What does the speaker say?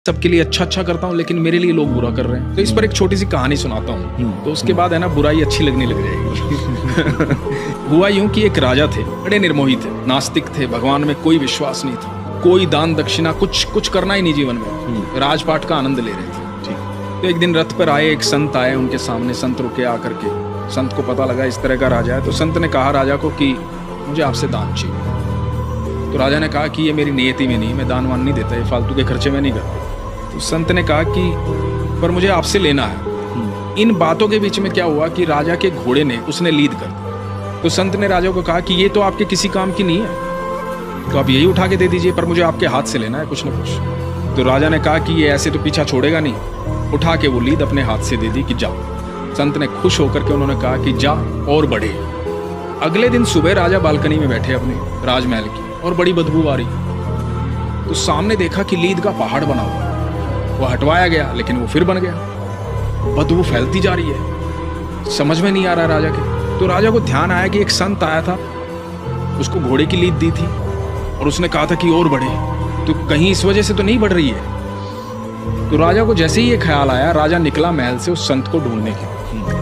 सबके लिए अच्छा अच्छा करता हूँ लेकिन मेरे लिए लोग बुरा कर रहे हैं। तो इस पर एक छोटी सी कहानी सुनाता हूँ, तो उसके बाद है ना बुराई अच्छी लगने लग जाएगी। हुआ यूं कि एक राजा थे, बड़े निर्मोही थे, नास्तिक थे, भगवान में कोई विश्वास नहीं था, कोई दान दक्षिणा कुछ करना ही नहीं जीवन में, राजपाट का आनंद ले रहे थे। तो एक दिन रथ पर आए, एक संत आए उनके सामने। संत रुके आकर के, संत को पता लगा इस तरह का राजा है, तो संत ने कहा राजा को कि मुझे आपसे दान चाहिए। तो राजा ने कहा कि ये मेरी नियति में नहीं, मैं दान वान नहीं देता, ये फालतू के खर्चे में नहीं करता। तो संत ने कहा कि पर मुझे आपसे लेना है। इन बातों के बीच में क्या हुआ कि राजा के घोड़े ने उसने लीद कर दी। तो संत ने राजा को कहा कि ये तो आपके किसी काम की नहीं है, तो आप यही उठा के दे दीजिए, पर मुझे आपके हाथ से लेना है कुछ ना कुछ। तो राजा ने कहा कि ये ऐसे तो पीछा छोड़ेगा नहीं। उठा के वो लीद अपने हाथ से दे दी कि जा। संत ने खुश होकर के उन्होंने कहा कि जा और बढ़े। अगले दिन सुबह राजा बालकनी में बैठे अपने राजमहल की, और बड़ी बदबू आ रही। तो सामने देखा कि लीद का पहाड़ बना हुआ, वो हटवाया गया लेकिन वो फिर बन गया। बदबू फैलती जा रही है, समझ में नहीं आ रहा राजा के। तो राजा को ध्यान आया कि एक संत आया था, उसको घोड़े की लीद दी थी और उसने कहा था कि और बढ़े, तो कहीं इस वजह से तो नहीं बढ़ रही है। तो राजा को जैसे ही ये ख्याल आया, राजा निकला महल से उस संत को ढूंढने के।